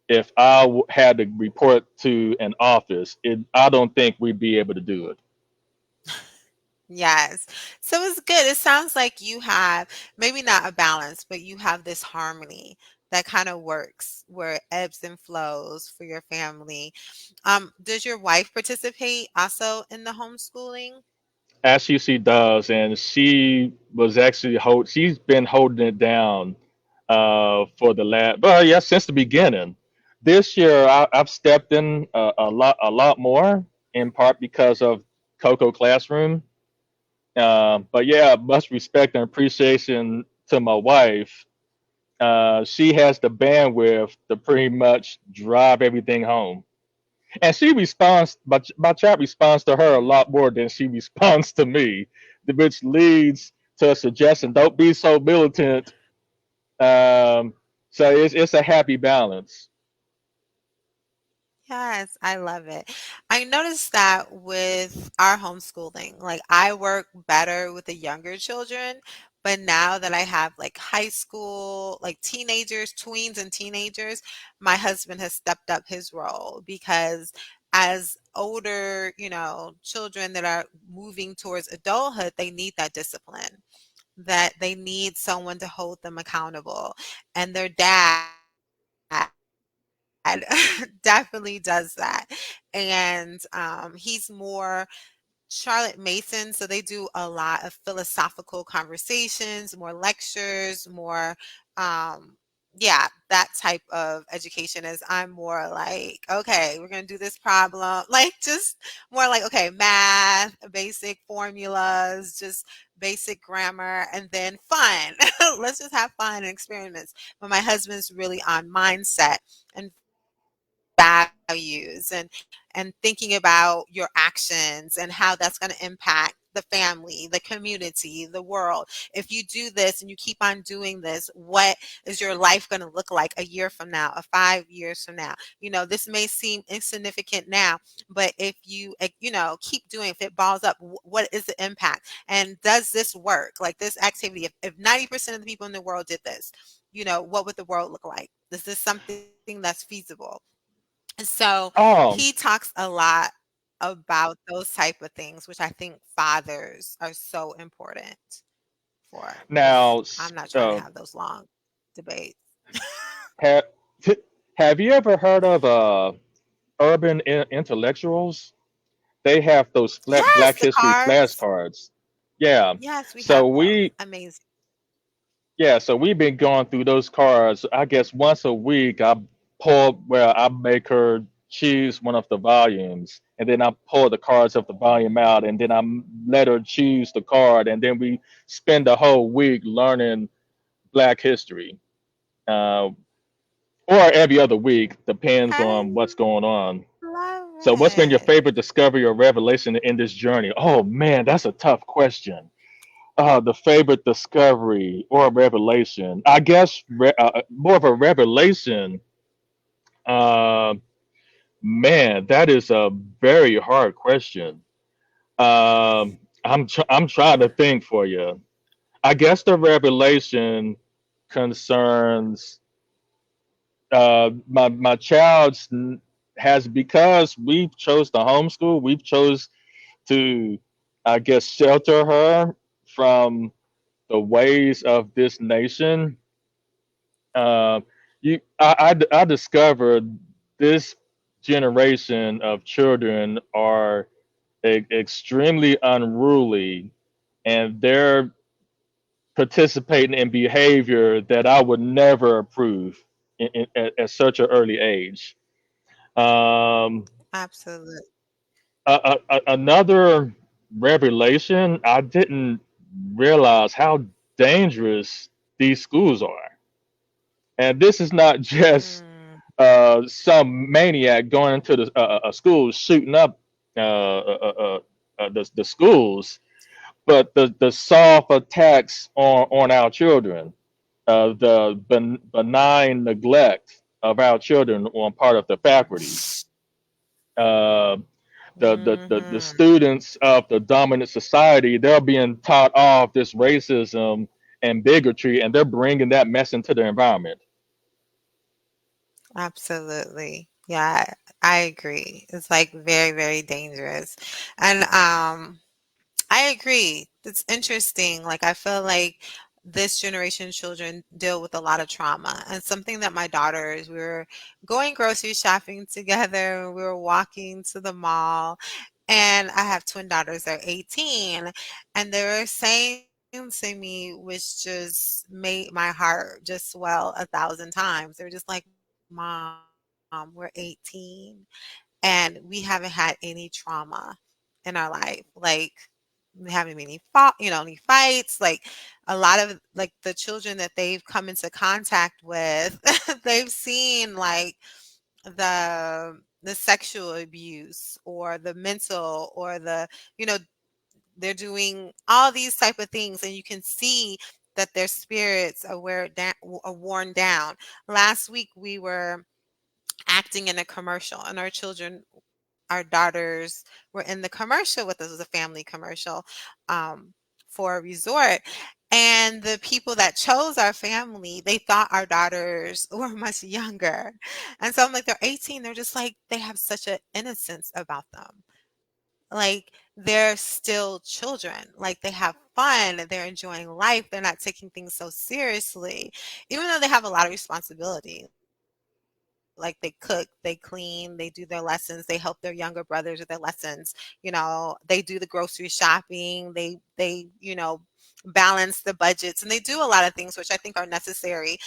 if had to report to an office. I don't think we'd be able to do it. Yes. So it's good. It sounds like you have maybe not a balance, but you have this harmony that kind of works where it ebbs and flows for your family. Does your wife participate also in the homeschooling? As she does, and she's been holding it down for the last, well, yeah, since the beginning. This year, I've stepped in a lot more, in part because of Coco Classroom. But yeah, much respect and appreciation to my wife. She has the bandwidth to pretty much drive everything home, and she responds. My chat responds to her a Mm. lot more than she responds to me, which leads to a suggestion: don't be so militant. Um, so it's a happy balance. Yes, I love it. I noticed that with our homeschooling, like I work better with the younger children, but now that I have like high school, like teenagers, tweens and teenagers, my husband has stepped up his role because as older, children that are moving towards adulthood, they need that discipline, that they need someone to hold them accountable. And their dad definitely does that. And he's more Charlotte Mason, so they do a lot of philosophical conversations, more lectures, more yeah, that type of education. As I'm more like, okay, we're gonna do this problem, like just more like, okay, math, basic formulas, just basic grammar, and then fun. Let's just have fun and experiments. But my husband's really on mindset and values and thinking about your actions and how that's going to impact the family, the community, the world. If you do this and you keep on doing this, what is your life going to look like a year from now, or 5 years from now? This may seem insignificant now, but if you, keep doing, if it balls up, what is the impact? And does this work? Like this activity, if 90% of the people in the world did this, what would the world look like? Is this something that's feasible? So he Um, talks a lot about those type of things, which I think fathers are so important for, because Now, I'm not trying to have those long debates. have have you ever heard of urban intellectuals? They have those flat Yes, Black the History cards. flashcards. Yeah. Yes, we So have those. we Amazing. yeah, so we've been going through those cards. I guess once a week I make her choose one of the volumes, and then I pull the cards of the volume out, and then let her choose the card, and then we spend the whole week learning Black history. Uh, or every other week, depends on I what's going on. love So, what's been your it. favorite discovery or revelation in this journey? Oh man, that's a tough question. The favorite discovery or revelation. I guess more of a revelation. Uh, Man, that is a very hard question. I'm trying to think for you. I guess the revelation concerns my child's has, because we've chose to homeschool. We've chose to, I guess, shelter her from the ways of this nation. Uh, I discovered this generation of children are extremely unruly, and they're participating in behavior that I would never approve at such an early age. Um, Absolutely. Another revelation, I didn't realize how dangerous these schools are. And this is not just Mm, some maniac going into a school shooting up the schools, but the soft attacks on our children, the benign neglect of our children on part of the faculties, uh, the mhm. students of the dominant society, they're being taught off this racism and bigotry, and they're bringing that mess into the environment. Absolutely. Yeah, I agree. It's like very, very dangerous. And I agree. It's interesting. Like I feel like this generation children deal with a lot of trauma. And something that my daughters, we were going grocery shopping together, we were walking to the mall, and I have twin daughters, they're 18, and they were saying to me, which just made my heart just swell 1,000 times. They were just like, Mom, we're 18 and we haven't had any trauma in our life. Like we haven't been any any fights. Like a lot of like the children that they've come into contact with, they've seen like the sexual abuse or the mental or they're doing all these type of things, and you can see that their spirits are are worn down. Last week we were acting in a commercial, and our daughters were in the commercial with us. It was a family commercial um, for a resort. And the people that chose our family, they thought our daughters were much younger. And so I'm like, they're 18. They're just like, they have such an innocence about them. Like they're still children. Like they have fun. They're enjoying life. They're not taking things so seriously, even though they have a lot of responsibility. Like they cook, they clean, they do their lessons, they help their younger brothers with their lessons. They do the grocery shopping. They balance the budgets, and they do a lot of things which I think are necessary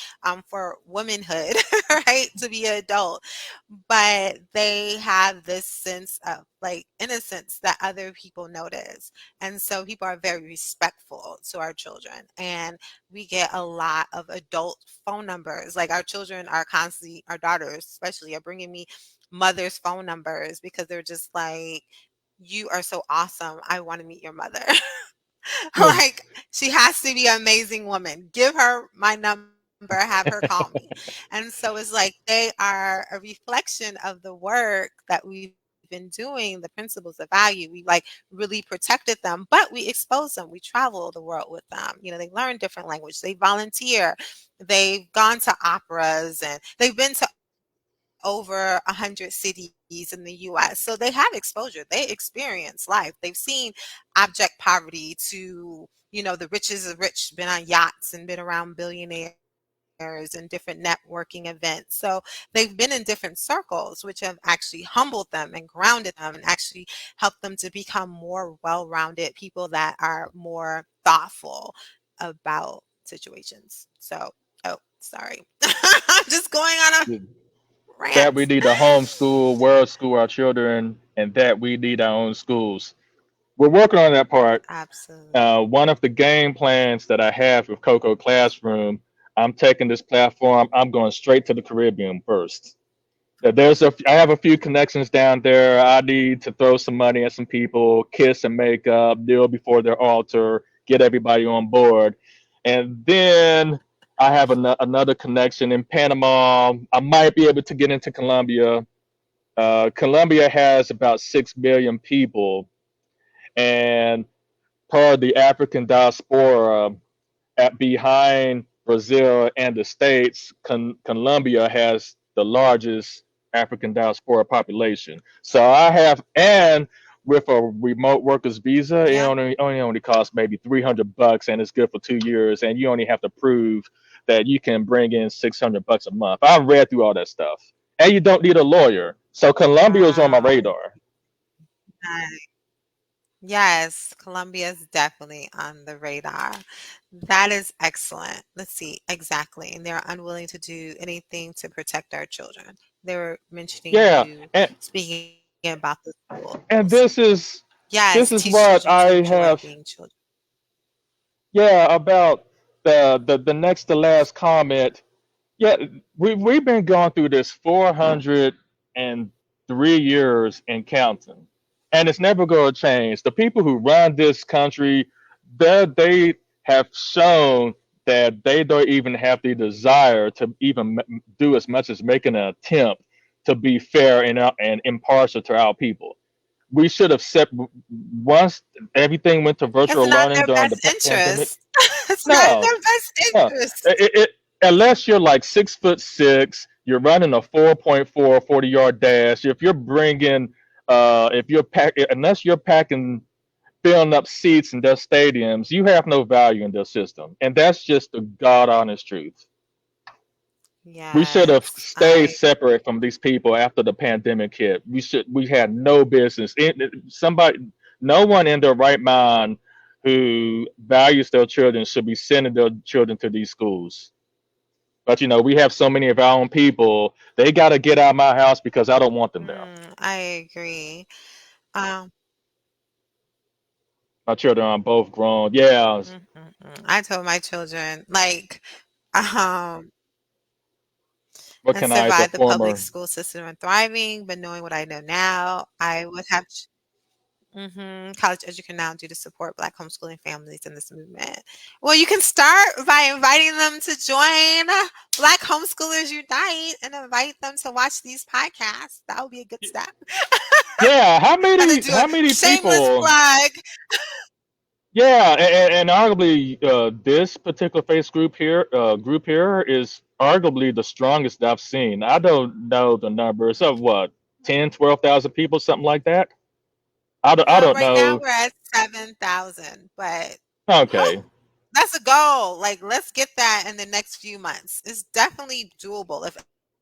for womanhood, right? To be an adult. But they have this sense of like innocence that other people notice. And so people are very respectful to our children. And we get a lot of adult phone numbers. Like our children are constantly, our daughters especially, are bringing me mothers' phone numbers because they're just like, you are so awesome. I want to meet your mother. Like she has to be an amazing woman. Give her my number, have her call me. And so it's like they are a reflection of the work that we've been doing, the principles of value. We like really protected them, but we expose them. We travel the world with them. They learn different language. They volunteer. They've gone to operas and they've been to over 100 cities in the US. So they have exposure. They experience life. They've seen abject poverty to, the richest of rich, been on yachts and been around billionaires and different networking events. So they've been in different circles, which have actually humbled them and grounded them and actually helped them to become more well-rounded people that are more thoughtful about situations. So, oh, sorry. I'm just going on a That we rant. need to homeschool, world school our children, and that we need our own schools. We're working on that part. Absolutely. One of the game plans that I have with Coco Classroom, I'm taking this platform. I'm going straight to the Caribbean first. I have a few connections down there. I need to throw some money at some people, kiss and make up, kneel before their altar, get everybody on board. And then I have another connection in Panama. I might be able to get into Colombia. Colombia has about 6 million people, and part of the African diaspora behind Brazil and the States, Colombia has the largest African diaspora population. So I have, and with a remote workers visa, it Yeah. only costs maybe $300, and it's good for 2 years, and you only have to prove that you can bring in $600 a month. I've read through all that stuff, and you don't need a lawyer. So Colombia is on my Wow. radar. Nice. Yes, Colombia is definitely on the radar. That is excellent. Let's see, exactly. And they're unwilling to do anything to protect our children. They were mentioning Yeah, you and speaking about the schools. and Yes, this teach is children to what I enjoy being have. children. Yeah, about the next to last comment. Yeah, we've been going through this 403 years and counting, and it's never going to change. The people who run this country, they have shown that they don't even have the desire to even do as much as making an attempt to be fair and impartial to our people. We should have set once everything went to It's virtual not in learning their during the best pandemic. interest. It's not in No, their best no, interest. unless you're like 6'6", you're running a 4.4 40-yard dash. If you're bringing, if you're unless you're packing, filling up seats in their stadiums, you have no value in their system, and that's just the god honest truth. We should have Yes, stayed separate from these people after the pandemic hit. We had no business. Somebody, no one in their right mind who values their children should be sending their children to these schools. But we have so many of our own people. They got to get out of my house because I don't want them there. I agree. Um, My children are both grown. Yeah. I told my children, like, um, What and can I, as a survive the public former, school system and thriving, but knowing what I know now, I would have college education now due to support Black homeschooling families in this movement. Well, you can start by inviting them to join Black Homeschoolers Unite and invite them to watch these podcasts. That would be a good step. yeah, And then do a how many shameless people, plug. yeah, and arguably this particular group here is arguably the strongest I've seen. I don't know the numbers of what, 10, 12,000 people, something like that. I don't Right now know. we're at 7,000, but Okay. that's a goal. Like, let's get that in the next few months. It's definitely doable. If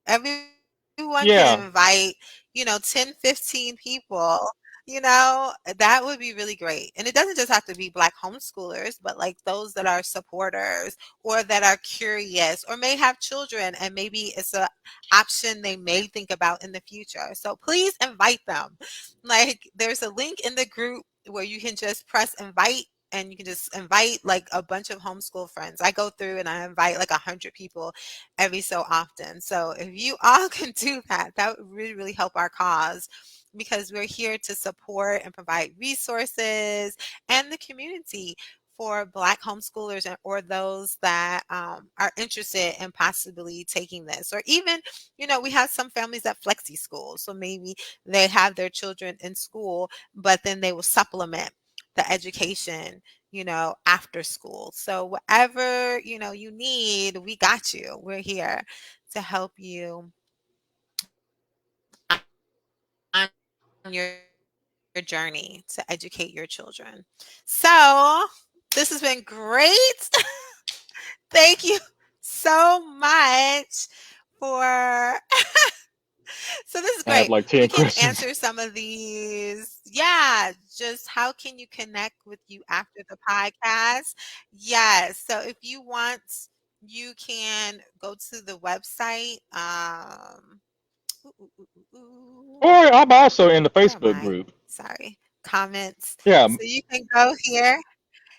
everyone can invite, Yeah. 10, 15 people, that would be really great. And it doesn't just have to be Black homeschoolers, but like those that are supporters or that are curious or may have children and maybe it's a option they may think about in the future. So please invite them. Like, there's a link in the group where you can just press invite and you can just invite like a bunch of homeschool friends. I go through and I invite like 100 people every so often. So if you all can do that, that would really, really help our cause because we're here to support and provide resources and the community for Black homeschoolers or those that are interested in possibly taking this. Or even, we have some families at flexi schools. So maybe they have their children in school, but then they will supplement the education, after school. So whatever, you need, we got you. We're here to help you on your journey to educate your children. So this has been great. Thank you so much for So this is great. I have We like can 10 answer questions. some of these. Yeah, just how can you connect with you after the podcast? Yes. So if you want, you can go to the website. Ooh, ooh, ooh, ooh, Or I'm also in the where am Facebook I? group. Sorry. Comments. Yeah. So you can go here.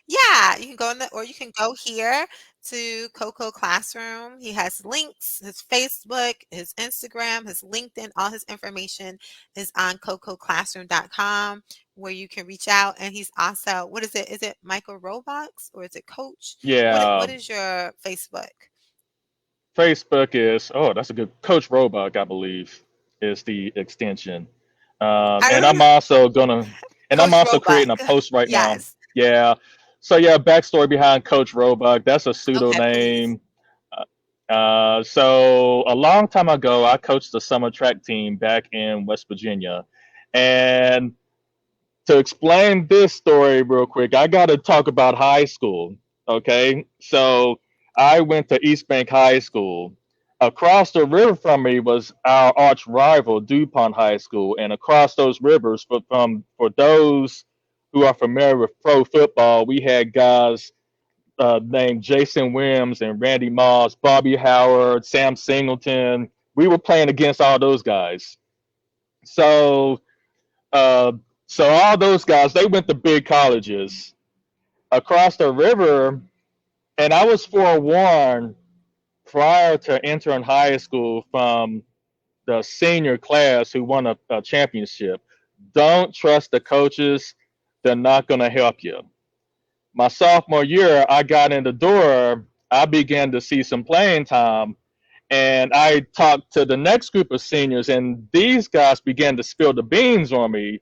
Yeah, you can go in the or you can go here to Coco Classroom. He has links, his Facebook, his Instagram, his LinkedIn, all his information is on cococlassroom.com. where you can reach out. And he's also, what is it? Is it Michael Roblox or is it Coach? Yeah, What is your Facebook? Facebook is, oh, that's a good, Coach Roebuck, I believe, is the extension. And I'm I also gonna, and I'm Coach also Roebuck. creating a post right now. Yes. Yeah. So yeah, backstory behind Coach Roebuck. That's a Okay, please. pseudonym. So a long time ago, I coached the summer track team back in West Virginia, and to explain this story real quick, I got to talk about high school. Okay. So I went to East Bank High School. Across the river from me was our arch rival, DuPont High School. And across those rivers, for those who are familiar with pro football, we had guys named Jason Williams and Randy Moss, Bobby Howard, Sam Singleton. We were playing against all those guys. So uh, so all those guys, they went to big colleges across the river, and I was forewarned prior to entering high school from the senior class who won a championship. Don't trust the coaches; they're not going to help you. My sophomore year, I got in the door. I began to see some playing time, and I talked to the next group of seniors, and these guys began to spill the beans on me.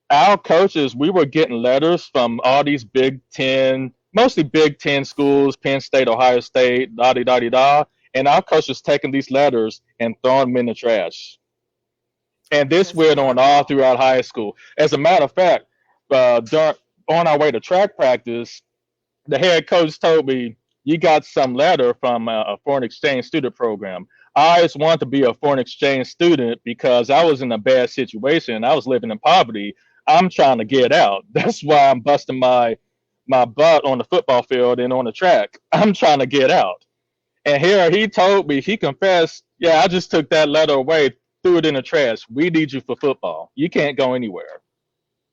Our coaches, we were getting letters from all these Big Ten, mostly Big Ten schools, Penn State, Ohio State, da da da da da, and our coaches taking these letters and throwing them in the trash. And That this is went on all horrible. throughout high school. As a matter of fact, during, on our way to track practice, the head coach told me, "You got some letter from a foreign exchange student program." I always wanted to be a foreign exchange student because I was in a bad situation. I was living in poverty. I'm trying to get out. That's why I'm busting my butt on the football field and on the track. I'm trying to get out. And here he told me, he confessed, "Yeah, I just took that letter away, threw it in the trash. We need you for football. You can't go anywhere."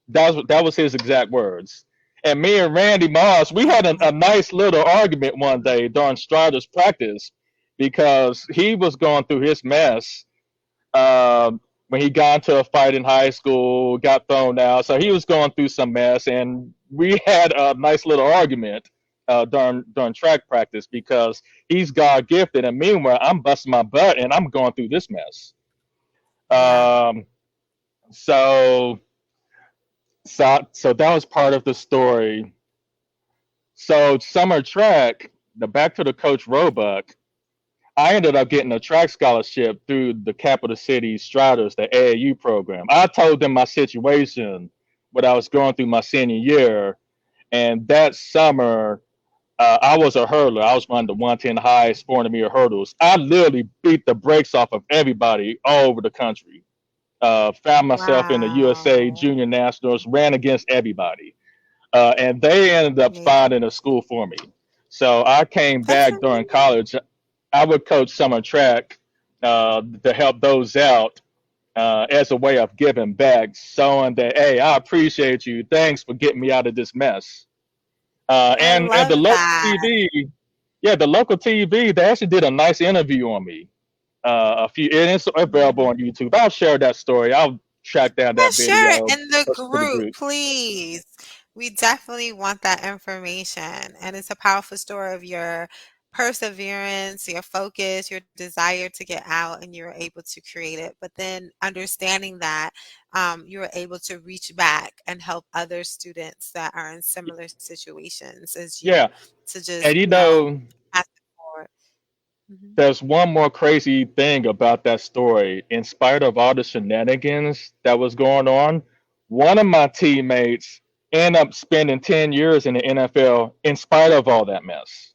That was his exact words. And me and Randy Moss, we had a Wow. nice little argument one day during Strider's practice because he was going through his mess when he got into a fight in high school, got thrown out. So he was going through some mess, and we had a nice little argument during track practice because he's God gifted, and meanwhile I'm busting my butt and I'm going through this mess. Yeah. Um, so so that was part of the story. So summer track, the back to the coach Roebuck, I ended up getting a track scholarship through the capital city Striders, the AAU program. I told them my situation, what I was going through my senior year, and that summer I was a hurdler. I was running the 110 highest 400-meter hurdles. I literally beat the brakes off of everybody all over the country. Found myself in the USA Wow. Junior Nationals, ran against everybody. And they ended up Amazing. finding a school for me. So I came That's back during amazing. college. I would coach summer track to help those out as a way of giving back, showing that, hey, I appreciate you. Thanks for getting me out of this mess. I And the love local that. TV, yeah, the local TV, they actually did a nice interview on me. And it's available on Mhm. YouTube. I'll share that story. I'll track down Yeah, that share it video, in the post it to the group, group. please. We definitely want that information. And it's a powerful story of your perseverance, your focus, your desire to get out, and you were able to create it. But then understanding that you were able to reach back and help other students that are in similar situations as you Yeah, to just, and pass it forward. Mhm. there's one more crazy thing about that story. In spite of all the shenanigans that was going on, one of my teammates ended up spending 10 years in the NFL in spite of all that mess.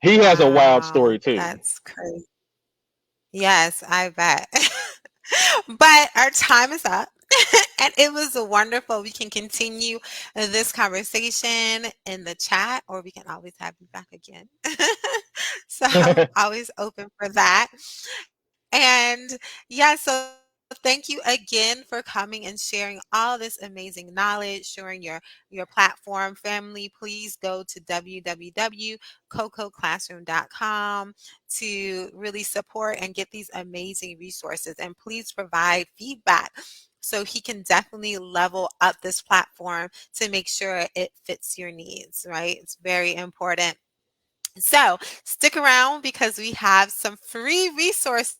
He has a wild Wow, story too. that's crazy. Yes, I bet. But our time is up. And it was wonderful. We can continue this conversation in the chat, or we can always have you back again. So I'm always open for that. And yeah, so thank you again for coming and sharing all this amazing knowledge, sharing your platform. Family, please go to www.cococlassroom.com to really support and get these amazing resources. And please provide feedback So he can definitely level up this platform to make sure it fits your needs, right? It's very important. So stick around because we have some free resources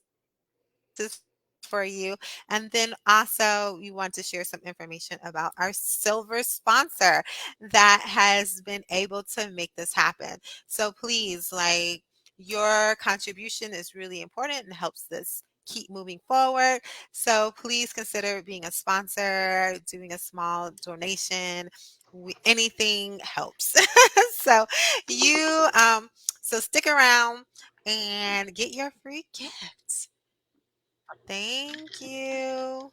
for you. And then also, we want to share some information about our silver sponsor that has been able to make this happen. So please, like, your contribution is really important and helps this keep moving forward. So please consider being a sponsor, doing a small donation. Anything helps. so you so stick around and get your free gifts. Thank you.